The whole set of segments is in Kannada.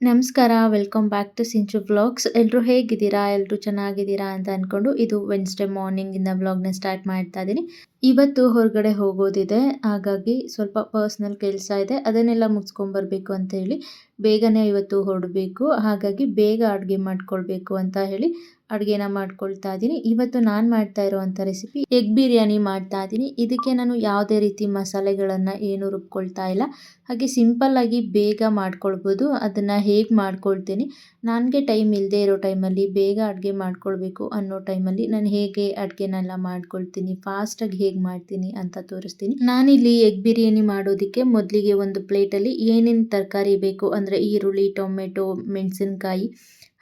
ನಮಸ್ಕಾರ, welcome back to Sinchu vlogs. ಎಲ್ಲರೂ ಹೇಗಿದ್ದೀರಾ? ಎಲ್ಲರೂ ಚೆನ್ನಾಗಿದ್ದೀರಾ ಅಂತ ಅಂದ್ಕೊಂಡು ಇದು ವೆನ್ಸ್ಡೇ ಮಾರ್ನಿಂಗಿಂದ ವ್ಲಾಗ್ನ ಸ್ಟಾರ್ಟ್ ಮಾಡ್ತಾ ಇದ್ದೀನಿ. ಇವತ್ತು ಹೊರಗಡೆ ಹೋಗೋದಿದೆ, ಹಾಗಾಗಿ ಸ್ವಲ್ಪ ಪರ್ಸ್ನಲ್ ಕೆಲಸ ಇದೆ, ಅದನ್ನೆಲ್ಲ ಮುಗಿಸ್ಕೊಂಬರ್ಬೇಕು ಅಂತ ಹೇಳಿ ಬೇಗನೆ ಇವತ್ತು ಹೊರಡಬೇಕು. ಹಾಗಾಗಿ ಬೇಗ ಅಡುಗೆ ಮಾಡ್ಕೊಳ್ಬೇಕು ಅಂತ ಹೇಳಿ ಅಡುಗೆನ ಮಾಡ್ಕೊಳ್ತಾ ಇದ್ದೀನಿ. ಇವತ್ತು ನಾನು ಮಾಡ್ತಾ ಇರೋವಂಥ ರೆಸಿಪಿ ಎಗ್ ಬಿರಿಯಾನಿ ಮಾಡ್ತಾ ಇದ್ದೀನಿ. ಇದಕ್ಕೆ ನಾನು ಯಾವುದೇ ರೀತಿ ಮಸಾಲೆಗಳನ್ನು ಏನು ರುಬ್ಕೊಳ್ತಾ ಇಲ್ಲ, ಹಾಗೆ ಸಿಂಪಲ್ಲಾಗಿ ಬೇಗ ಮಾಡ್ಕೊಳ್ಬೋದು. ಅದನ್ನು ಹೇಗೆ ಮಾಡ್ಕೊಳ್ತೀನಿ, ನನಗೆ ಟೈಮ್ ಇಲ್ಲದೆ ಇರೋ ಟೈಮಲ್ಲಿ ಬೇಗ ಅಡುಗೆ ಮಾಡ್ಕೊಳ್ಬೇಕು ಅನ್ನೋ ಟೈಮಲ್ಲಿ ನಾನು ಹೇಗೆ ಅಡುಗೆನೆಲ್ಲ ಮಾಡ್ಕೊಳ್ತೀನಿ, ಫಾಸ್ಟಾಗಿ ಹೇಗೆ ಮಾಡ್ತೀನಿ ಅಂತ ತೋರಿಸ್ತೀನಿ. ನಾನಿಲ್ಲಿ ಎಗ್ ಬಿರಿಯಾನಿ ಮಾಡೋದಕ್ಕೆ ಮೊದಲಿಗೆ ಒಂದು ಪ್ಲೇಟಲ್ಲಿ ಏನೇನು ತರಕಾರಿ ಬೇಕು ಅಂದರೆ ಈರುಳ್ಳಿ, ಟೊಮೆಟೊ, ಮೆಣಸಿನ್ಕಾಯಿ,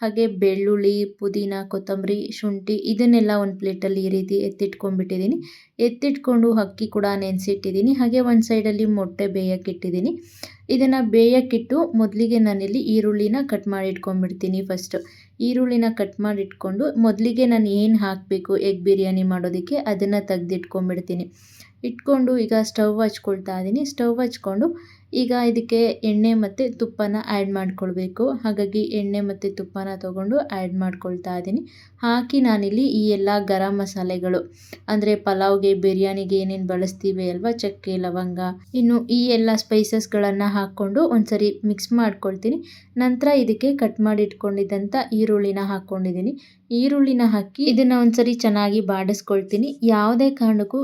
ಹಾಗೆ ಬೆಳ್ಳುಳ್ಳಿ, ಪುದೀನ, ಕೊತ್ತಂಬರಿ, ಶುಂಠಿ ಇದನ್ನೆಲ್ಲ ಒಂದು ಪ್ಲೇಟಲ್ಲಿ ಈ ರೀತಿ ಎತ್ತಿಟ್ಕೊಂಡ್ಬಿಟ್ಟಿದ್ದೀನಿ. ಎತ್ತಿಟ್ಕೊಂಡು ಅಕ್ಕಿ ಕೂಡ ನೆನೆಸಿಟ್ಟಿದ್ದೀನಿ. ಹಾಗೆ ಒಂದು ಸೈಡಲ್ಲಿ ಮೊಟ್ಟೆ ಬೇಯಕ್ಕಿಟ್ಟಿದ್ದೀನಿ. ಇದನ್ನು ಬೇಯಕ್ಕಿಟ್ಟು ಮೊದಲಿಗೆ ನಾನಿಲ್ಲಿ ಈರುಳ್ಳಿನ ಕಟ್ ಮಾಡಿ ಇಟ್ಕೊಂಡ್ಬಿಡ್ತೀನಿ. ಫಸ್ಟು ಈರುಳ್ಳಿನ ಕಟ್ ಮಾಡಿ ಇಟ್ಕೊಂಡು ಮೊದಲಿಗೆ ನಾನು ಏನು ಹಾಕಬೇಕು ಎಗ್ ಬಿರಿಯಾನಿ ಮಾಡೋದಕ್ಕೆ ಅದನ್ನು ತೆಗೆದಿಟ್ಕೊಂಡ್ಬಿಡ್ತೀನಿ. ಇಟ್ಕೊಂಡು ಈಗ ಸ್ಟವ್ ಹಚ್ಕೊಳ್ತಾ ಇದ್ದೀನಿ. ಸ್ಟವ್ ಹಚ್ಕೊಂಡು ಈಗ ಇದಕ್ಕೆ ಎಣ್ಣೆ ಮತ್ತು ತುಪ್ಪನ ಆ್ಯಡ್ ಮಾಡ್ಕೊಳ್ಬೇಕು. ಹಾಗಾಗಿ ಎಣ್ಣೆ ಮತ್ತು ತುಪ್ಪನ ತೊಗೊಂಡು ಆ್ಯಡ್ ಮಾಡ್ಕೊಳ್ತಾ ಇದ್ದೀನಿ. ಹಾಕಿ ನಾನಿಲ್ಲಿ ಈ ಎಲ್ಲ ಗರಂ ಮಸಾಲೆಗಳು ಅಂದರೆ ಪಲಾವ್ಗೆ, ಬಿರಿಯಾನಿಗೆ ಏನೇನು ಬಳಸ್ತೀವಿ ಅಲ್ವಾ, ಚಕ್ಕೆ, ಲವಂಗ, ಇನ್ನು ಈ ಎಲ್ಲ ಸ್ಪೈಸಸ್ಗಳನ್ನು ಹಾಕ್ಕೊಂಡು ಒಂದ್ಸರಿ ಮಿಕ್ಸ್ ಮಾಡ್ಕೊಳ್ತೀನಿ. ನಂತರ ಇದಕ್ಕೆ ಕಟ್ ಮಾಡಿ ಇಟ್ಕೊಂಡಿದ್ದಂಥ ಈರುಳ್ಳಿನ ಹಾಕ್ಕೊಂಡಿದ್ದೀನಿ. ಈರುಳ್ಳಿನ ಹಾಕಿ ಇದನ್ನು ಒಂದ್ಸರಿ ಚೆನ್ನಾಗಿ ಬಾಡಿಸ್ಕೊಳ್ತೀನಿ. ಯಾವುದೇ ಕಾರಣಕ್ಕೂ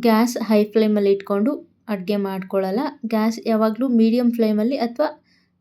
ಗ್ಯಾಸ್ ಹೈ ಫ್ಲೇಮಲ್ಲಿ ಇಟ್ಕೊಂಡು ಅಡುಗೆ ಮಾಡ್ಕೊಳ್ಳಲ್ಲ. ಗ್ಯಾಸ್ ಯಾವಾಗಲೂ ಮೀಡಿಯಮ್ ಫ್ಲೇಮಲ್ಲಿ ಅಥವಾ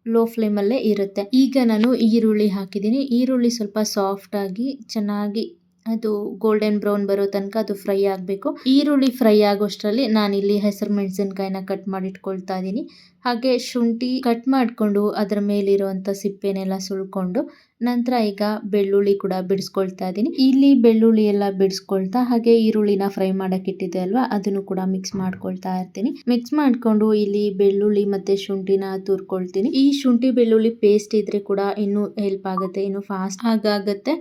ಲೋ ಫ್ಲೇಮಲ್ಲೇ ಇರುತ್ತೆ. ಈಗ ನಾನು ಈರುಳ್ಳಿ ಹಾಕಿದ್ದೀನಿ. ಈರುಳ್ಳಿ ಸ್ವಲ್ಪ ಸಾಫ್ಟಾಗಿ ಚೆನ್ನಾಗಿ ಅದು ಗೋಲ್ಡನ್ ಬ್ರೌನ್ ಬರೋ ತನಕ ಅದು ಫ್ರೈ ಆಗಬೇಕು. ಈರುಳ್ಳಿ ಫ್ರೈ ಆಗೋಷ್ಟರಲ್ಲಿ ನಾನಿಲ್ಲಿ ಹೆಸರು ಮೆಣಸಿನ್ಕಾಯಿನ ಕಟ್ ಮಾಡಿ ಇಟ್ಕೊಳ್ತಾ ಇದ್ದೀನಿ. ಹಾಗೆ ಶುಂಠಿ ಕಟ್ ಮಾಡಿಕೊಂಡು ಅದರ ಮೇಲಿರುವಂಥ ಸಿಪ್ಪೆನೆಲ್ಲ ಸುಳ್ಕೊಂಡು ನಂತರ ಈಗ ಬೆಳ್ಳುಳ್ಳಿ ಕೂಡ ಬಿಡಿಸ್ಕೊಳ್ತಾ ಇದ್ದೀನಿ. ಇಲ್ಲಿ ಬೆಳ್ಳುಳ್ಳಿ ಎಲ್ಲ ಬಿಡಿಸ್ಕೊಳ್ತಾ ಹಾಗೆ ಈರುಳ್ಳಿನ ಫ್ರೈ ಮಾಡೋಕ್ಕಿಟ್ಟಿದೆ ಅಲ್ವಾ, ಅದನ್ನು ಕೂಡ ಮಿಕ್ಸ್ ಮಾಡ್ಕೊಳ್ತಾ ಇರ್ತೀನಿ. ಮಿಕ್ಸ್ ಮಾಡಿಕೊಂಡು ಇಲ್ಲಿ ಬೆಳ್ಳುಳ್ಳಿ ಮತ್ತು ಶುಂಠಿನ ತುರ್ಕೊಳ್ತೀನಿ. ಈ ಶುಂಠಿ ಬೆಳ್ಳುಳ್ಳಿ ಪೇಸ್ಟ್ ಇದ್ರೆ ಕೂಡ ಇನ್ನೂ ಹೆಲ್ಪ್ ಆಗುತ್ತೆ, ಇನ್ನೂ ಫಾಸ್ಟ್ ಆಗುತ್ತೆ.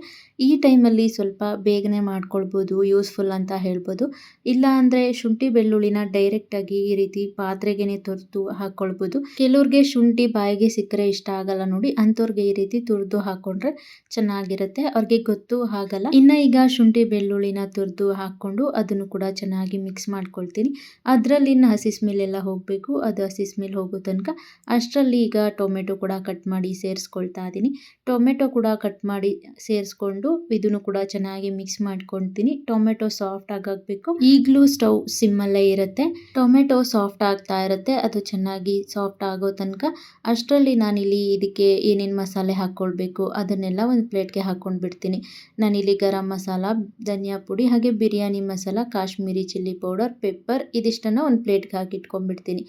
ಈ ಟೈಮಲ್ಲಿ ಸ್ವಲ್ಪ ಬೇಗನೆ ಮಾಡ್ಕೊಳ್ಬೋದು, ಯೂಸ್ಫುಲ್ ಅಂತ ಹೇಳ್ಬೋದು. ಇಲ್ಲ ಅಂದರೆ ಶುಂಠಿ ಬೆಳ್ಳುಳ್ಳಿನ ಡೈರೆಕ್ಟಾಗಿ ಈ ರೀತಿ ಪಾತ್ರೆಗೆ ತುರಿದು ಹಾಕ್ಕೊಳ್ಬೋದು. ಕೆಲವ್ರಿಗೆ ಶುಂಠಿ ಬಾಯಿಗೆ ಸಿಕ್ಕರೆ ಇಷ್ಟ ಆಗಲ್ಲ ನೋಡಿ, ಅಂಥವ್ರಿಗೆ ಈ ರೀತಿ ತುರಿದು ಹಾಕ್ಕೊಂಡ್ರೆ ಚೆನ್ನಾಗಿರುತ್ತೆ, ಅವ್ರಿಗೆ ಗೊತ್ತು ಆಗಲ್ಲ. ಇನ್ನು ಈಗ ಶುಂಠಿ ಬೆಳ್ಳುಳ್ಳಿನ ತುರಿದು ಹಾಕ್ಕೊಂಡು ಅದನ್ನು ಕೂಡ ಚೆನ್ನಾಗಿ ಮಿಕ್ಸ್ ಮಾಡ್ಕೊಳ್ತೀನಿ. ಅದರಲ್ಲಿನ ಹಸಿ ಸ್ಮೆಲ್ ಎಲ್ಲ ಹೋಗಬೇಕು, ಅದು ಹಸಿ ಸ್ಮೆಲ್ ಹೋಗೋ ತನಕ. ಅಷ್ಟರಲ್ಲಿ ಈಗ ಟೊಮೆಟೊ ಕೂಡ ಕಟ್ ಮಾಡಿ ಸೇರಿಸ್ಕೊಳ್ತಾ ಇದ್ದೀನಿ. ಟೊಮೆಟೊ ಕೂಡ ಕಟ್ ಮಾಡಿ ಸೇರಿಸ್ಕೊಂಡು ಇದನ್ನು ಕೂಡ ಚೆನ್ನಾಗಿ ಮಿಕ್ಸ್ ಮಾಡ್ಕೊಳ್ತೀನಿ. ಟೊಮೆಟೊ ಸಾಫ್ಟ್ ಆಗಬೇಕು. ಈಗಲೂ ಸ್ಟವ್ ಸಿಮ್ಮಲ್ಲೇ ಇರುತ್ತೆ. ಟೊಮೆಟೊ ಸಾಫ್ಟ್ ಆಗ್ತಾ ಇರುತ್ತೆ, ಅದು ಚೆನ್ನಾಗಿ ಸಾಫ್ಟ್ ಆಗೋ ತನಕ. ಅಷ್ಟರಲ್ಲಿ ನಾನಿಲ್ಲಿ ಇದಕ್ಕೆ ಏನೇನು ಮಸಾಲೆ ಹಾಕ್ಕೊಳ್ಬೇಕು ಅದನ್ನೆಲ್ಲ ಒಂದು ಪ್ಲೇಟ್ಗೆ ಹಾಕ್ಕೊಂಡು ಬಿಡ್ತೀನಿ. ನಾನಿಲ್ಲಿ ಗರಂ ಮಸಾಲ, ಧನಿಯಾ ಪುಡಿ, ಹಾಗೆ biryani masala, Kashmiri chilli powder, pepper ಇದಿಷ್ಟನ್ನು ಒಂದು ಪ್ಲೇಟ್ಗೆ ಹಾಕಿಟ್ಕೊಂಡ್ಬಿಡ್ತೀನಿ.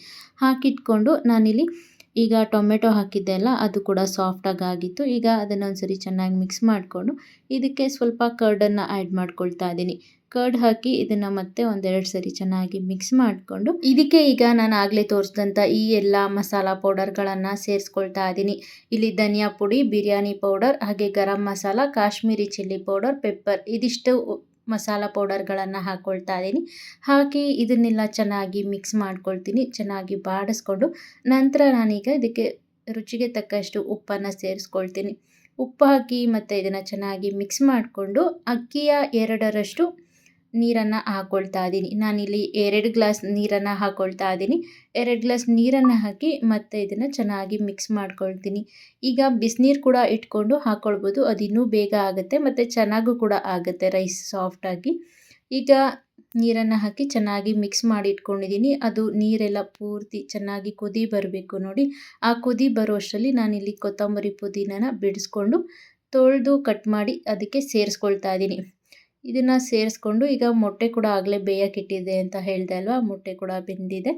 ಹಾಕಿಟ್ಕೊಂಡು ನಾನಿಲ್ಲಿ ಈಗ ಟೊಮೆಟೊ ಹಾಕಿದ್ದೆ ಅಲ್ಲ, ಅದು ಕೂಡ ಸಾಫ್ಟಾಗಿ ಆಗಿತ್ತು. ಈಗ ಅದನ್ನು ಒಂದ್ಸರಿ ಚೆನ್ನಾಗಿ ಮಿಕ್ಸ್ ಮಾಡಿಕೊಂಡು ಇದಕ್ಕೆ ಸ್ವಲ್ಪ ಕರ್ಡನ್ನು ಆ್ಯಡ್ ಮಾಡ್ಕೊಳ್ತಾ ಇದ್ದೀನಿ. ಕರ್ಡ್ ಹಾಕಿ ಇದನ್ನು ಮತ್ತೆ ಒಂದೆರಡು ಸರಿ ಚೆನ್ನಾಗಿ ಮಿಕ್ಸ್ ಮಾಡಿಕೊಂಡು ಇದಕ್ಕೆ ಈಗ ನಾನು ಆಗಲೇ ತೋರಿಸಿದಂಥ ಈ ಎಲ್ಲ ಮಸಾಲ ಪೌಡರ್ಗಳನ್ನು ಸೇರಿಸ್ಕೊಳ್ತಾ ಇದ್ದೀನಿ. ಇಲ್ಲಿ ಧನಿಯಾ ಪುಡಿ, ಬಿರಿಯಾನಿ ಪೌಡರ್, ಹಾಗೆ garam masala, Kashmiri chilli powder, pepper ಇದಿಷ್ಟು ಮಸಾಲ ಪೌಡರ್ಗಳನ್ನು ಹಾಕ್ಕೊಳ್ತಾ ಇದ್ದೀನಿ. ಹಾಕಿ ಇದನ್ನೆಲ್ಲ ಚೆನ್ನಾಗಿ ಮಿಕ್ಸ್ ಮಾಡ್ಕೊಳ್ತೀನಿ, ಚೆನ್ನಾಗಿ ಬಾಡಿಸ್ಕೊಂಡು ನಂತರ ನಾನೀಗ ಇದಕ್ಕೆ ರುಚಿಗೆ ತಕ್ಕಷ್ಟು ಉಪ್ಪನ್ನು ಸೇರಿಸ್ಕೊಳ್ತೀನಿ. ಉಪ್ಪು ಹಾಕಿ ಮತ್ತು ಇದನ್ನು ಚೆನ್ನಾಗಿ ಮಿಕ್ಸ್ ಮಾಡಿಕೊಂಡು ಅಕ್ಕಿಯ 2ರಷ್ಟು ನೀರನ್ನು ಹಾಕ್ಕೊಳ್ತಾ ಇದ್ದೀನಿ. ನಾನಿಲ್ಲಿ 2 ಗ್ಲಾಸ್ ನೀರನ್ನು ಹಾಕ್ಕೊಳ್ತಾ ಇದ್ದೀನಿ. 2 ಗ್ಲಾಸ್ ನೀರನ್ನು ಹಾಕಿ ಮತ್ತು ಇದನ್ನು ಚೆನ್ನಾಗಿ ಮಿಕ್ಸ್ ಮಾಡ್ಕೊಳ್ತೀನಿ. ಈಗ ಬಿಸಿನೀರು ಕೂಡ ಇಟ್ಕೊಂಡು ಹಾಕ್ಕೊಳ್ಬೋದು, ಅದು ಇನ್ನೂ ಬೇಗ ಆಗುತ್ತೆ ಮತ್ತು ಚೆನ್ನಾಗೂ ಕೂಡ ಆಗುತ್ತೆ ರೈಸ್ ಸಾಫ್ಟಾಗಿ. ಈಗ ನೀರನ್ನು ಹಾಕಿ ಚೆನ್ನಾಗಿ ಮಿಕ್ಸ್ ಮಾಡಿ ಇಟ್ಕೊಂಡಿದ್ದೀನಿ. ಅದು ನೀರೆಲ್ಲ ಪೂರ್ತಿ ಚೆನ್ನಾಗಿ ಕುದಿ ಬರಬೇಕು ನೋಡಿ. ಆ ಕುದಿ ಬರೋ ಅಷ್ಟರಲ್ಲಿ ನಾನಿಲ್ಲಿ ಕೊತ್ತಂಬರಿ ಪುದೀನನ ಬಿಡಿಸ್ಕೊಂಡು ತೊಳೆದು ಕಟ್ ಮಾಡಿ ಅದಕ್ಕೆ ಸೇರಿಸ್ಕೊಳ್ತಾ ಇದ್ದೀನಿ. ಇದನ್ನು ಸೇರಿಸ್ಕೊಂಡು ಈಗ ಮೊಟ್ಟೆ ಕೂಡ ಆಗಲೇ ಬೇಯಕ್ಕಿಟ್ಟಿದೆ ಅಂತ ಹೇಳಿದೆ ಅಲ್ವಾ, ಮೊಟ್ಟೆ ಕೂಡ ಬೆಂದಿದೆ.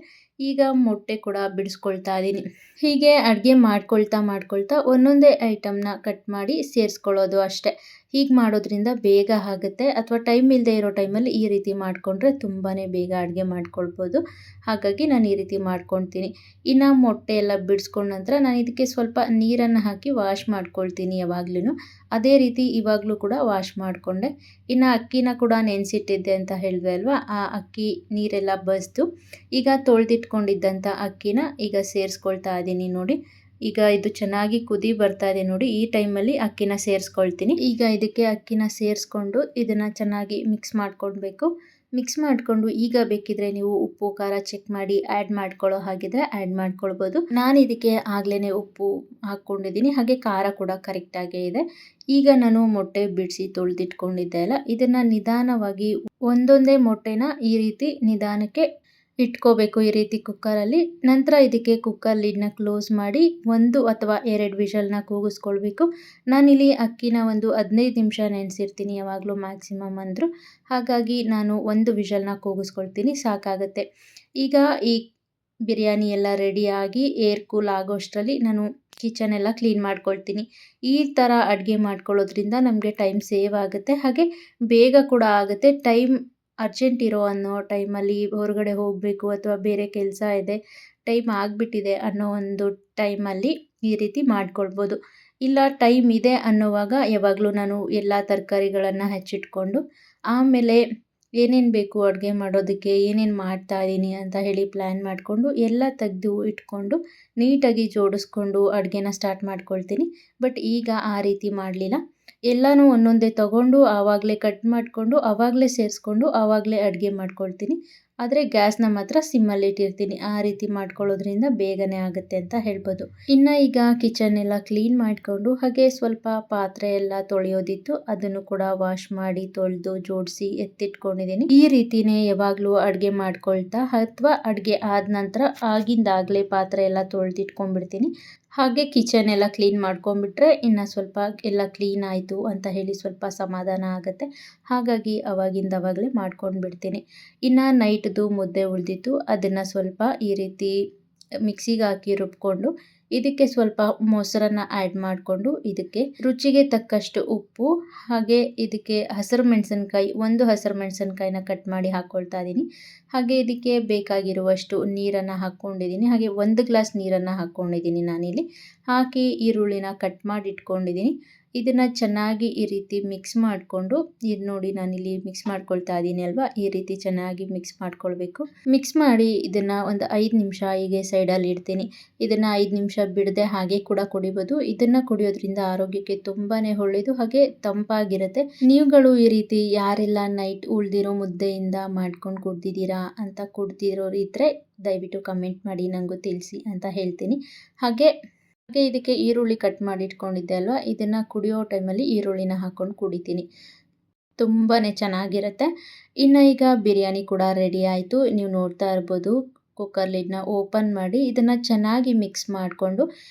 ಈಗ ಮೊಟ್ಟೆ ಕೂಡ ಬಿಡಿಸ್ಕೊಳ್ತಾ ಇದ್ದೀನಿ. ಹೀಗೆ ಅಡುಗೆ ಮಾಡ್ಕೊಳ್ತಾ ಒಂದೊಂದೇ ಐಟಮ್ನ ಕಟ್ ಮಾಡಿ ಸೇರಿಸ್ಕೊಳ್ಳೋದು ಅಷ್ಟೇ. ಹೀಗೆ ಮಾಡೋದ್ರಿಂದ ಬೇಗ ಆಗುತ್ತೆ, ಅಥವಾ ಟೈಮ್ ಇಲ್ಲದೆ ಇರೋ ಟೈಮಲ್ಲಿ ಈ ರೀತಿ ಮಾಡಿಕೊಂಡ್ರೆ ತುಂಬಾ ಬೇಗ ಅಡುಗೆ ಮಾಡ್ಕೊಳ್ಬೋದು. ಹಾಗಾಗಿ ನಾನು ಈ ರೀತಿ ಮಾಡ್ಕೊಳ್ತೀನಿ. ಇನ್ನು ಮೊಟ್ಟೆ ಎಲ್ಲ ಬಿಡಿಸ್ಕೊಂಡ ನಂತರ ನಾನು ಇದಕ್ಕೆ ಸ್ವಲ್ಪ ನೀರನ್ನು ಹಾಕಿ ವಾಶ್ ಮಾಡ್ಕೊಳ್ತೀನಿ ಯಾವಾಗ್ಲೂ. ಅದೇ ರೀತಿ ಇವಾಗಲೂ ಕೂಡ ವಾಶ್ ಮಾಡಿಕೊಂಡೆ. ಇನ್ನು ಅಕ್ಕಿನ ಕೂಡ ನೆನೆಸಿಟ್ಟಿದ್ದೆ ಅಂತ ಹೇಳಿದ್ವಿ ಅಲ್ವಾ, ಆ ಅಕ್ಕಿ ನೀರೆಲ್ಲ ಬಸಿದು ಈಗ ತೊಳೆದಿಟ್ಕೊಂಡಿದ್ದಂಥ ಅಕ್ಕಿನ ಈಗ ಸೇರಿಸ್ಕೊಳ್ತಾ ಇದ್ದೀನಿ ನೋಡಿ. ಈಗ ಇದು ಚೆನ್ನಾಗಿ ಕುದಿ ಬರ್ತಾ ಇದೆ ನೋಡಿ, ಈ ಟೈಮಲ್ಲಿ ಅಕ್ಕಿನ ಸೇರಿಸ್ಕೊಳ್ತೀನಿ. ಈಗ ಇದಕ್ಕೆ ಅಕ್ಕಿನ ಸೇರಿಸ್ಕೊಂಡು ಇದನ್ನು ಚೆನ್ನಾಗಿ ಮಿಕ್ಸ್ ಮಾಡ್ಕೊಳ್ಬೇಕು. ಮಿಕ್ಸ್ ಮಾಡಿಕೊಂಡು ಈಗ ಬೇಕಿದ್ರೆ ನೀವು ಉಪ್ಪು ಖಾರ ಚೆಕ್ ಮಾಡಿ ಆ್ಯಡ್ ಮಾಡ್ಕೊಳ್ಳೋ ಹಾಗಿದ್ರೆ ಆ್ಯಡ್ ಮಾಡ್ಕೊಳ್ಬೋದು. ನಾನು ಇದಕ್ಕೆ ಆಗ್ಲೇ ಉಪ್ಪು ಹಾಕ್ಕೊಂಡಿದ್ದೀನಿ, ಹಾಗೆ ಖಾರ ಕೂಡ ಕರೆಕ್ಟಾಗೇ ಇದೆ. ಈಗ ನಾನು ಮೊಟ್ಟೆ ಬಿಡಿಸಿ ತೊಳೆದಿಟ್ಕೊಂಡಿದ್ದೆ ಅಲ್ಲ, ಇದನ್ನು ನಿಧಾನವಾಗಿ ಒಂದೊಂದೇ ಮೊಟ್ಟೆನ ಈ ರೀತಿ ನಿಧಾನಕ್ಕೆ ಇಟ್ಕೋಬೇಕು, ಈ ರೀತಿ ಕುಕ್ಕರಲ್ಲಿ. ನಂತರ ಇದಕ್ಕೆ ಕುಕ್ಕರ್ ಲಿಡ್ನ ಕ್ಲೋಸ್ ಮಾಡಿ 1 ಅಥವಾ 2 ವಿಷಲ್ನ ಕೂಗಿಸ್ಕೊಳ್ಬೇಕು. ನಾನಿಲ್ಲಿ ಅಕ್ಕಿನ ಒಂದು 15 ನಿಮಿಷ ನೆನೆಸಿರ್ತೀನಿ ಯಾವಾಗಲೂ ಮ್ಯಾಕ್ಸಿಮಮ್ ಅಂದರು, ಹಾಗಾಗಿ ನಾನು 1 ವಿಷಲ್ನ ಕೂಗಿಸ್ಕೊಳ್ತೀನಿ, ಸಾಕಾಗುತ್ತೆ. ಈಗ ಈ ಬಿರಿಯಾನಿ ಎಲ್ಲ ರೆಡಿಯಾಗಿ ಏರ್ ಕೂಲ್ ಆಗೋಷ್ಟರಲ್ಲಿ ನಾನು ಕಿಚನ್ ಎಲ್ಲ ಕ್ಲೀನ್ ಮಾಡ್ಕೊಳ್ತೀನಿ. ಈ ಥರ ಅಡುಗೆ ಮಾಡ್ಕೊಳ್ಳೋದ್ರಿಂದ ನಮಗೆ ಟೈಮ್ ಸೇವ್ ಆಗುತ್ತೆ, ಹಾಗೆ ಬೇಗ ಕೂಡ ಆಗುತ್ತೆ. ಟೈಮ್ ಅರ್ಜೆಂಟ್ ಇರೋ ಅನ್ನೋ ಟೈಮಲ್ಲಿ ಹೊರಗಡೆ ಹೋಗಬೇಕು ಅಥವಾ ಬೇರೆ ಕೆಲಸ ಇದೆ, ಟೈಮ್ ಆಗಿಬಿಟ್ಟಿದೆ ಅನ್ನೋ ಒಂದು ಟೈಮಲ್ಲಿ ಈ ರೀತಿ ಮಾಡ್ಕೊಳ್ಬೋದು. ಇಲ್ಲ ಟೈಮ್ ಇದೆ ಅನ್ನೋವಾಗ ಯಾವಾಗಲೂ ನಾನು ಎಲ್ಲ ತರಕಾರಿಗಳನ್ನು ಹೆಚ್ಚಿಟ್ಕೊಂಡು ಆಮೇಲೆ ಏನೇನು ಬೇಕು ಅಡುಗೆ ಮಾಡೋದಕ್ಕೆ, ಏನೇನು ಮಾಡ್ತಾ ಇದ್ದೀನಿ ಅಂತ ಹೇಳಿ ಪ್ಲ್ಯಾನ್ ಮಾಡಿಕೊಂಡು ಎಲ್ಲ ತೆಗೆದು ಇಟ್ಕೊಂಡು ನೀಟಾಗಿ ಜೋಡಿಸ್ಕೊಂಡು ಅಡುಗೆನ ಸ್ಟಾರ್ಟ್ ಮಾಡ್ಕೊಳ್ತೀನಿ. ಬಟ್ ಈಗ ಆ ರೀತಿ ಮಾಡಲಿಲ್ಲ, ಎಲ್ಲನೂ ಒಂದೊಂದೇ ತೊಗೊಂಡು ಆವಾಗಲೇ ಕಟ್ ಮಾಡಿಕೊಂಡು ಆವಾಗಲೇ ಸೇರಿಸ್ಕೊಂಡು ಆವಾಗಲೇ ಅಡುಗೆ ಮಾಡ್ಕೊಳ್ತೀನಿ. ಆದರೆ ಗ್ಯಾಸ್ನ ಮಾತ್ರ ಸಿಮ್ಮಲ್ಲಿ ಇಟ್ಟಿರ್ತೀನಿ. ಆ ರೀತಿ ಮಾಡ್ಕೊಳ್ಳೋದ್ರಿಂದ ಬೇಗನೆ ಆಗುತ್ತೆ ಅಂತ ಹೇಳ್ಬೋದು. ಇನ್ನು ಈಗ ಕಿಚನ್ ಎಲ್ಲ ಕ್ಲೀನ್ ಮಾಡಿಕೊಂಡು ಹಾಗೆ ಸ್ವಲ್ಪ ಪಾತ್ರೆ ಎಲ್ಲ ತೊಳೆಯೋದಿತ್ತು, ಅದನ್ನು ಕೂಡ ವಾಶ್ ಮಾಡಿ ತೊಳೆದು ಜೋಡಿಸಿ ಎತ್ತಿಟ್ಕೊಂಡಿದ್ದೀನಿ. ಈ ರೀತಿನೇ ಯಾವಾಗಲೂ ಅಡುಗೆ ಮಾಡ್ಕೊಳ್ತಾ ಅಥವಾ ಅಡುಗೆ ಆದ ನಂತರ ಆಗಿಂದಾಗಲೇ ಪಾತ್ರೆ ಎಲ್ಲ ತೊಳೆದಿಟ್ಕೊಂಡ್ಬಿಡ್ತೀನಿ. ಹಾಗೆ ಕಿಚನ್ ಎಲ್ಲ ಕ್ಲೀನ್ ಮಾಡ್ಕೊಂಡ್ಬಿಟ್ರೆ ಇನ್ನು ಸ್ವಲ್ಪ ಎಲ್ಲ ಕ್ಲೀನ್ ಆಯಿತು ಅಂತ ಹೇಳಿ ಸ್ವಲ್ಪ ಸಮಾಧಾನ ಆಗುತ್ತೆ. ಹಾಗಾಗಿ ಅವಾಗಲೇ ಮಾಡ್ಕೊಂಡು ಬಿಡ್ತೀನಿ. ಇನ್ನು ನೈಟ್ದು ಮುದ್ದೆ ಉಳಿದಿತ್ತು, ಅದನ್ನು ಸ್ವಲ್ಪ ಈ ರೀತಿ ಮಿಕ್ಸಿಗೆ ಹಾಕಿ ರುಬ್ಕೊಂಡು ಇದಕ್ಕೆ ಸ್ವಲ್ಪ ಮೊಸರನ್ನು ಆ್ಯಡ್ ಮಾಡಿಕೊಂಡು ಇದಕ್ಕೆ ರುಚಿಗೆ ತಕ್ಕಷ್ಟು ಉಪ್ಪು, ಹಾಗೆ ಇದಕ್ಕೆ ಹಸಿರು ಮೆಣಸಿನ್ಕಾಯಿ, 1 ಹಸಿರು ಮೆಣಸಿನ್ಕಾಯಿನ ಕಟ್ ಮಾಡಿ ಹಾಕ್ಕೊಳ್ತಾ ಇದ್ದೀನಿ. ಹಾಗೆ ಇದಕ್ಕೆ ಬೇಕಾಗಿರುವಷ್ಟು ನೀರನ್ನು ಹಾಕ್ಕೊಂಡಿದ್ದೀನಿ, ಹಾಗೆ 1 ಗ್ಲಾಸ್ ನೀರನ್ನು ಹಾಕ್ಕೊಂಡಿದ್ದೀನಿ ನಾನಿಲ್ಲಿ. ಹಾಕಿ ಈರುಳ್ಳಿನ ಕಟ್ ಮಾಡಿ ಇಟ್ಕೊಂಡಿದ್ದೀನಿ. ಇದನ್ನು ಚೆನ್ನಾಗಿ ಈ ರೀತಿ ಮಿಕ್ಸ್ ಮಾಡಿಕೊಂಡು, ಇದು ನೋಡಿ ನಾನಿಲ್ಲಿ ಮಿಕ್ಸ್ ಮಾಡ್ಕೊಳ್ತಾ ಇದ್ದೀನಿ ಅಲ್ವಾ, ಈ ರೀತಿ ಚೆನ್ನಾಗಿ ಮಿಕ್ಸ್ ಮಾಡ್ಕೊಳ್ಬೇಕು. ಮಿಕ್ಸ್ ಮಾಡಿ ಇದನ್ನು ಒಂದು 5 ನಿಮಿಷ ಹೀಗೆ ಸೈಡಲ್ಲಿ ಇಡ್ತೀನಿ. ಇದನ್ನು 5 ನಿಮಿಷ ಬಿಡದೆ ಹಾಗೆ ಕೂಡ ಕುಡಿಬೋದು. ಇದನ್ನು ಕುಡಿಯೋದ್ರಿಂದ ಆರೋಗ್ಯಕ್ಕೆ ತುಂಬಾ ಒಳ್ಳೆಯದು, ಹಾಗೆ ತಂಪಾಗಿರುತ್ತೆ. ನೀವುಗಳು ಈ ರೀತಿ ಯಾರೆಲ್ಲ ನೈಟ್ ಉಳಿದಿರೋ ಮುದ್ದೆಯಿಂದ ಮಾಡ್ಕೊಂಡು ಕುಡ್ದಿದ್ದೀರಾ ಅಂತ ಕುಡ್ದಿರೋರು ಇದ್ದರೆ ದಯವಿಟ್ಟು ಕಮೆಂಟ್ ಮಾಡಿ ನನಗೂ ತಿಳಿಸಿ ಅಂತ ಹೇಳ್ತೀನಿ. ಹಾಗೆ ಇದಕ್ಕೆ ಈರುಳ್ಳಿ ಕಟ್ ಮಾಡಿ ಇಟ್ಕೊಂಡಿದ್ದೆ ಅಲ್ವಾ, ಇದನ್ನು ಕುಡಿಯೋ ಟೈಮಲ್ಲಿ ಈರುಳ್ಳಿನ ಹಾಕ್ಕೊಂಡು ಕುಡಿತೀನಿ, ತುಂಬಾ ಚೆನ್ನಾಗಿರುತ್ತೆ. ಇನ್ನು ಈಗ ಬಿರಿಯಾನಿ ಕೂಡ ರೆಡಿ ಆಯಿತು. ನೀವು ನೋಡ್ತಾ ಇರ್ಬೋದು, ಕುಕ್ಕರ್ ಲಿಡ್ನ ಓಪನ್ ಮಾಡಿ ಇದನ್ನು ಚೆನ್ನಾಗಿ ಮಿಕ್ಸ್ ಮಾಡಿಕೊಂಡು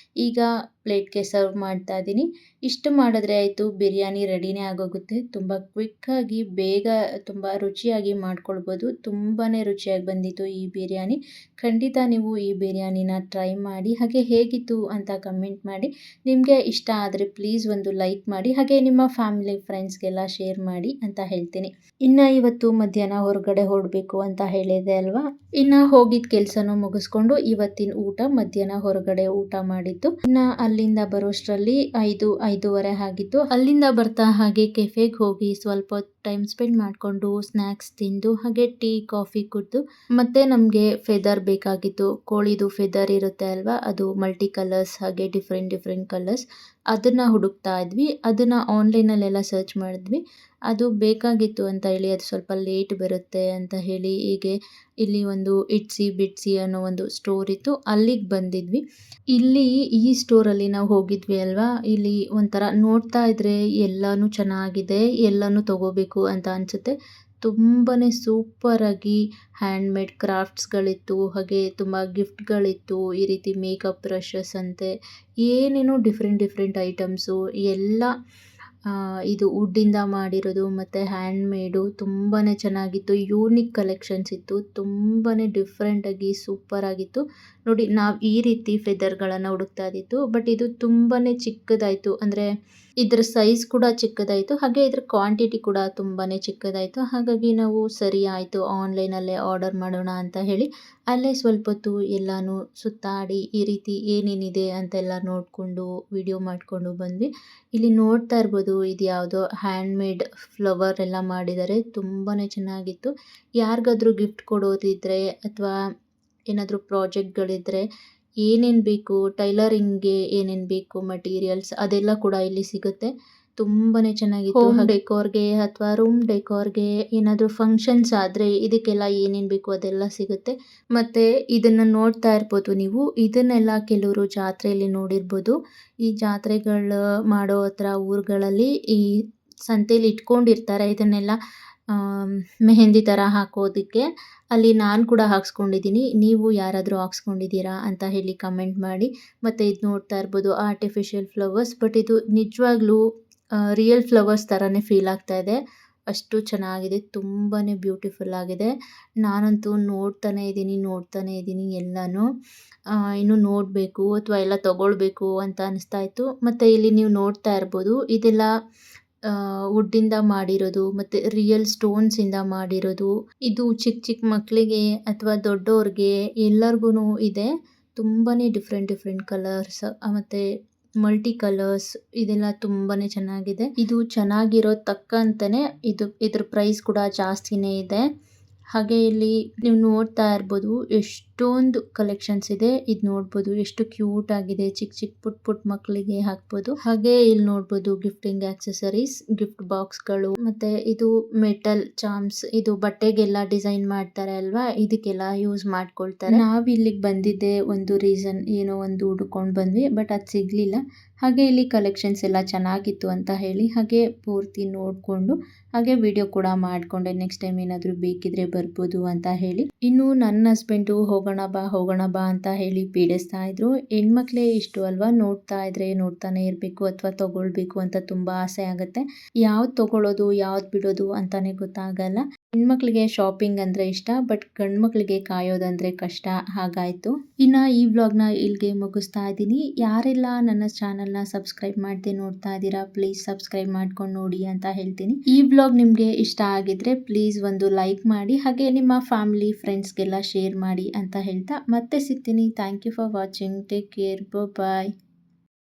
ಈಗ ಪ್ಲೇಟ್ಗೆ ಸರ್ವ್ ಮಾಡ್ತಾ ಇದ್ದೀನಿ. ಇಷ್ಟು ಮಾಡಿದ್ರೆ ಆಯಿತು, ಬಿರಿಯಾನಿ ರೆಡಿನೇ ಆಗೋಗುತ್ತೆ. ತುಂಬ ಕ್ವಿಕ್ಕಾಗಿ ಬೇಗ ತುಂಬ ರುಚಿಯಾಗಿ ಮಾಡ್ಕೊಳ್ಬೋದು. ತುಂಬಾ ರುಚಿಯಾಗಿ ಬಂದಿತ್ತು ಈ ಬಿರಿಯಾನಿ. ಖಂಡಿತ ನೀವು ಈ ಬಿರಿಯಾನಿನ ಟ್ರೈ ಮಾಡಿ, ಹಾಗೆ ಹೇಗಿತ್ತು ಅಂತ ಕಮೆಂಟ್ ಮಾಡಿ. ನಿಮಗೆ ಇಷ್ಟ ಆದರೆ ಪ್ಲೀಸ್ ಒಂದು ಲೈಕ್ ಮಾಡಿ, ಹಾಗೆ ನಿಮ್ಮ ಫ್ಯಾಮಿಲಿ ಫ್ರೆಂಡ್ಸ್ಗೆಲ್ಲ ಶೇರ್ ಮಾಡಿ ಅಂತ ಹೇಳ್ತೀನಿ. ಇನ್ನು ಇವತ್ತು ಮಧ್ಯಾಹ್ನ ಹೊರಗಡೆ ಹೊರಡಬೇಕು ಅಂತ ಹೇಳಿದೆ ಅಲ್ವಾ, ಇನ್ನು ಹೋಗಿದ್ದ ಕೆಲಸನೂ ಮುಗಿಸ್ಕೊಂಡು ಇವತ್ತಿನ ಊಟ ಮಧ್ಯಾಹ್ನ ಹೊರಗಡೆ ಊಟ ಮಾಡಿದ್ದು. ಇನ್ನು ಅಲ್ಲಿಂದ ಬರೋಷ್ಟರಲ್ಲಿ 5-5:30 ಆಗಿತ್ತು. ಅಲ್ಲಿಂದ ಬರ್ತಾ ಹಾಗೆ ಕೆಫೆಗೆ ಹೋಗಿ ಸ್ವಲ್ಪ ಹೊತ್ತು ಟೈಮ್ ಸ್ಪೆಂಡ್ ಮಾಡಿಕೊಂಡು ಸ್ನ್ಯಾಕ್ಸ್ ತಿಂದು ಹಾಗೆ ಟೀ ಕಾಫಿ ಕುಡಿದು, ಮತ್ತೆ ನಮಗೆ ಫೆದರ್ ಬೇಕಾಗಿತ್ತು. ಕೋಳಿದು ಫೆದರ್ ಇರುತ್ತೆ ಅಲ್ವಾ, ಅದು ಮಲ್ಟಿ ಕಲರ್ಸ್ ಹಾಗೆ ಡಿಫ್ರೆಂಟ್ ಕಲರ್ಸ್, ಅದನ್ನು ಹುಡುಕ್ತಾ ಇದ್ವಿ. ಅದನ್ನು ಆನ್ಲೈನಲ್ಲೆಲ್ಲ ಸರ್ಚ್ ಮಾಡಿದ್ವಿ, ಅದು ಬೇಕಾಗಿತ್ತು ಅಂತ ಹೇಳಿ, ಅದು ಸ್ವಲ್ಪ ಲೇಟ್ ಬರುತ್ತೆ ಅಂತ ಹೇಳಿ ಹೀಗೆ ಇಲ್ಲಿ ಒಂದು ಇಟ್ಸಿ ಬಿಟ್ಸಿ ಅನ್ನೋ ಒಂದು ಸ್ಟೋರ್ ಇತ್ತು, ಅಲ್ಲಿಗೆ ಬಂದಿದ್ವಿ. ಇಲ್ಲಿ ಈ ಸ್ಟೋರಲ್ಲಿ ನಾವು ಹೋಗಿದ್ವಿ ಅಲ್ವಾ, ಇಲ್ಲಿ ಒಂಥರ ನೋಡ್ತಾ ಇದ್ರೆ ಎಲ್ಲನೂ ಚೆನ್ನಾಗಿದೆ, ಎಲ್ಲನೂ ತಗೋಬೇಕು ಅಂತ ಅನಿಸುತ್ತೆ. ತುಂಬಾ ಸೂಪರಾಗಿ ಹ್ಯಾಂಡ್ಮೇಡ್ ಕ್ರಾಫ್ಟ್ಸ್ಗಳಿತ್ತು, ಹಾಗೆ ತುಂಬ ಗಿಫ್ಟ್ಗಳಿತ್ತು. ಈ ರೀತಿ ಮೇಕಪ್ ಬ್ರಷಸ್ ಅಂತೆ ಏನೇನೋ ಡಿಫ್ರೆಂಟ್ ಐಟಮ್ಸು ಎಲ್ಲ ಇದು ವುಡ್ಡಿಂದ ಮಾಡಿರೋದು ಮತ್ತು ಹ್ಯಾಂಡ್ಮೇಡು ತುಂಬಾ ಚೆನ್ನಾಗಿತ್ತು. ಯೂನಿಕ್ ಕಲೆಕ್ಷನ್ಸ್ ಇತ್ತು, ತುಂಬಾ ಡಿಫ್ರೆಂಟಾಗಿ ಸೂಪರಾಗಿತ್ತು. ನೋಡಿ, ನಾವು ಈ ರೀತಿ ಫೆದರ್ಗಳನ್ನು ಹುಡುಕ್ತಾ ಇದ್ದಿತ್ತು, ಬಟ್ ಇದು ತುಂಬಾ ಚಿಕ್ಕದಾಯಿತು. ಅಂದರೆ ಇದ್ರ ಸೈಜ್ ಕೂಡ ಚಿಕ್ಕದಾಯಿತು, ಹಾಗೆ ಇದ್ರ ಕ್ವಾಂಟಿಟಿ ಕೂಡ ತುಂಬಾ ಚಿಕ್ಕದಾಯಿತು. ಹಾಗಾಗಿ ನಾವು ಸರಿ ಆಯಿತು, ಆನ್ಲೈನಲ್ಲೇ ಆರ್ಡರ್ ಮಾಡೋಣ ಅಂತ ಹೇಳಿ ಅಲ್ಲೇ ಸ್ವಲ್ಪ ಹೊತ್ತು ಎಲ್ಲನೂ ಸುತ್ತಾಡಿ ಈ ರೀತಿ ಏನೇನಿದೆ ಅಂತೆಲ್ಲ ನೋಡಿಕೊಂಡು ವಿಡಿಯೋ ಮಾಡಿಕೊಂಡು ಬಂದ್ವಿ. ಇಲ್ಲಿ ನೋಡ್ತಾ ಇರ್ಬೋದು, ಇದು ಯಾವುದೋ ಹ್ಯಾಂಡ್ಮೇಡ್ ಫ್ಲವರ್ ಎಲ್ಲ ಮಾಡಿದ್ದಾರೆ, ತುಂಬಾ ಚೆನ್ನಾಗಿತ್ತು. ಯಾರಿಗಾದ್ರೂ ಗಿಫ್ಟ್ ಕೊಡೋದಿದ್ದರೆ ಅಥವಾ ಏನಾದರೂ ಪ್ರಾಜೆಕ್ಟ್ಗಳಿದ್ದರೆ ಏನೇನು ಬೇಕು ಟೈಲರಿಂಗ್ಗೆ ಏನೇನು ಬೇಕು ಮಟೀರಿಯಲ್ಸ್ ಅದೆಲ್ಲ ಕೂಡ ಇಲ್ಲಿ ಸಿಗುತ್ತೆ. ತುಂಬಾ ಚೆನ್ನಾಗಿತ್ತು. ಹೋಮ್ ಡೆಕೋರ್ಗೆ ಅಥವಾ ರೂಮ್ ಡೆಕೋರ್ಗೆ ಏನಾದರೂ ಫಂಕ್ಷನ್ಸ್ ಆದರೆ ಇದಕ್ಕೆಲ್ಲ ಏನೇನು ಬೇಕು ಅದೆಲ್ಲ ಸಿಗುತ್ತೆ. ಮತ್ತು ಇದನ್ನು ನೋಡ್ತಾ ಇರ್ಬೋದು ನೀವು. ಇದನ್ನೆಲ್ಲ ಕೆಲವರು ಜಾತ್ರೆಯಲ್ಲಿ ನೋಡಿರ್ಬೋದು. ಈ ಜಾತ್ರೆಗಳು ಮಾಡೋ ಹತ್ರ ಊರುಗಳಲ್ಲಿ ಈ ಸಂತೆಯಲ್ಲಿ ಇಟ್ಕೊಂಡಿರ್ತಾರೆ ಇದನ್ನೆಲ್ಲ ಮೆಹಂದಿ ಥರ ಹಾಕೋದಕ್ಕೆ. ಅಲ್ಲಿ ನಾನು ಕೂಡ ಹಾಕ್ಸ್ಕೊಂಡಿದ್ದೀನಿ. ನೀವು ಯಾರಾದರೂ ಹಾಕ್ಸ್ಕೊಂಡಿದ್ದೀರಾ ಅಂತ ಹೇಳಿ ಕಮೆಂಟ್ ಮಾಡಿ. ಮತ್ತು ಇದು ನೋಡ್ತಾ ಇರ್ಬೋದು ಆರ್ಟಿಫಿಷಿಯಲ್ ಫ್ಲವರ್ಸ್, ಬಟ್ ಇದು ನಿಜವಾಗ್ಲೂ ರಿಯಲ್ ಫ್ಲವರ್ಸ್ ಥರನೇ ಫೀಲ್ ಆಗ್ತಾ ಇದೆ. ಅಷ್ಟು ಚೆನ್ನಾಗಿದೆ, ತುಂಬಾ ಬ್ಯೂಟಿಫುಲ್ ಆಗಿದೆ. ನಾನಂತೂ ನೋಡ್ತಾನೆ ಇದ್ದೀನಿ ಎಲ್ಲನೂ. ಇನ್ನೂ ನೋಡಬೇಕು ಅಥವಾ ಎಲ್ಲ ತೊಗೊಳ್ಬೇಕು ಅಂತ ಅನಿಸ್ತಾ ಇತ್ತು. ಮತ್ತು ಇಲ್ಲಿ ನೀವು ನೋಡ್ತಾ ಇರ್ಬೋದು ಇದೆಲ್ಲ ವುಡ್ಡಿಂದ ಮಾಡಿರೋದು ಮತ್ತು ರಿಯಲ್ ಸ್ಟೋನ್ಸಿಂದ ಮಾಡಿರೋದು. ಇದು ಚಿಕ್ಕ ಚಿಕ್ಕ ಮಕ್ಕಳಿಗೆ ಅಥವಾ ದೊಡ್ಡೋರಿಗೆ ಎಲ್ಲರಿಗೂ ಇದೆ. ತುಂಬಾ ಡಿಫ್ರೆಂಟ್ ಕಲರ್ಸ್ ಮತ್ತು ಮಲ್ಟಿ ಕಲರ್ಸ್ ಇದೆಲ್ಲ ತುಂಬಾ ಚೆನ್ನಾಗಿದೆ. ಇದು ಚೆನ್ನಾಗಿರೋ ತಕ್ಕಂತೆಯೇ ಇದ್ರ ಪ್ರೈಸ್ ಕೂಡ ಜಾಸ್ತಿನೇ ಇದೆ. ಹಾಗೆ ಇಲ್ಲಿ ನೀವು ನೋಡ್ತಾ ಇರ್ಬೋದು ಎಷ್ಟೊಂದು ಕಲೆಕ್ಷನ್ಸ್ ಇದೆ. ಇದು ನೋಡ್ಬೋದು ಎಷ್ಟು ಕ್ಯೂಟ್ ಆಗಿದೆ. ಚಿಕ್ಕ ಪುಟ್ಟ ಮಕ್ಕಳಿಗೆ ಹಾಕ್ಬೋದು. ಹಾಗೆ ಇಲ್ಲಿ ನೋಡ್ಬೋದು ಗಿಫ್ಟಿಂಗ್ ಆಕ್ಸೆಸರೀಸ್, ಗಿಫ್ಟ್ ಬಾಕ್ಸ್ಗಳು, ಮತ್ತೆ ಇದು ಮೆಟಲ್ ಚಾಮ್ಸ್. ಇದು ಬಟ್ಟೆಗೆಲ್ಲ ಡಿಸೈನ್ ಮಾಡ್ತಾರೆ ಅಲ್ವಾ, ಇದಕ್ಕೆಲ್ಲ ಯೂಸ್ ಮಾಡ್ಕೊಳ್ತಾರೆ. ನಾವ್ ಇಲ್ಲಿಗೆ ಬಂದಿದ್ದೆ ಒಂದು ರೀಸನ್, ಏನೋ ಒಂದು ಹುಡ್ಕೊಂಡು ಬಂದ್ವಿ, ಬಟ್ ಅದು ಸಿಗ್ಲಿಲ್ಲ. ಹಾಗೆ ಇಲ್ಲಿ ಕಲೆಕ್ಷನ್ಸ್ ಎಲ್ಲ ಚೆನ್ನಾಗಿತ್ತು ಅಂತ ಹೇಳಿ ಹಾಗೆ ಪೂರ್ತಿ ನೋಡಿಕೊಂಡು ಹಾಗೆ ವಿಡಿಯೋ ಕೂಡ ಮಾಡಿಕೊಂಡೆ. ನೆಕ್ಸ್ಟ್ ಟೈಮ್ ಏನಾದರೂ ಬೇಕಿದ್ರೆ ಬರ್ಬೋದು ಅಂತ ಹೇಳಿ. ಇನ್ನು ನನ್ನ ಹಸ್ಬೆಂಡು ಹೋಗೋಣ ಬಾ ಅಂತ ಹೇಳಿ ಪೀಡಿಸ್ತಾ ಇದ್ರು. ಹೆಣ್ಮಕ್ಳೇ ಇಷ್ಟು ಅಲ್ವಾ, ನೋಡ್ತಾ ಇದ್ರೆ ನೋಡ್ತಾನೆ ಇರಬೇಕು ಅಥವಾ ತಗೊಳ್ಬೇಕು ಅಂತ ತುಂಬ ಆಸೆ ಆಗುತ್ತೆ. ಯಾವ್ದು ತಗೊಳ್ಳೋದು ಯಾವ್ದು ಬಿಡೋದು ಅಂತಾನೆ ಗೊತ್ತಾಗಲ್ಲ. ಹೆಣ್ಮಕ್ಳಿಗೆ ಶಾಪಿಂಗ್ ಅಂದರೆ ಇಷ್ಟ, ಬಟ್ ಗಂಡ್ಮಕ್ಳಿಗೆ ಕಾಯೋದಂದರೆ ಕಷ್ಟ. ಹಾಗಾಯಿತು. ಇನ್ನು ಈ ವ್ಲಾಗ್ನ ಇಲ್ಲಿಗೆ ಮುಗಿಸ್ತಾ ಇದ್ದೀನಿ. ಯಾರೆಲ್ಲ ನನ್ನ ಚಾನಲ್ನ ಸಬ್ಸ್ಕ್ರೈಬ್ ಮಾಡದೆ ನೋಡ್ತಾ ಇದ್ದೀರಾ, ಪ್ಲೀಸ್ ಸಬ್ಸ್ಕ್ರೈಬ್ ಮಾಡ್ಕೊಂಡು ನೋಡಿ ಅಂತ ಹೇಳ್ತೀನಿ. ಈ ವ್ಲಾಗ್ ನಿಮಗೆ ಇಷ್ಟ ಆಗಿದ್ರೆ ಪ್ಲೀಸ್ ಒಂದು ಲೈಕ್ ಮಾಡಿ, ಹಾಗೆ ನಿಮ್ಮ ಫ್ಯಾಮಿಲಿ ಫ್ರೆಂಡ್ಸ್ಗೆಲ್ಲ ಶೇರ್ ಮಾಡಿ ಅಂತ ಹೇಳ್ತಾ ಮತ್ತೆ ಸಿಗ್ತೀನಿ. Thank you for watching. Take care. Bye.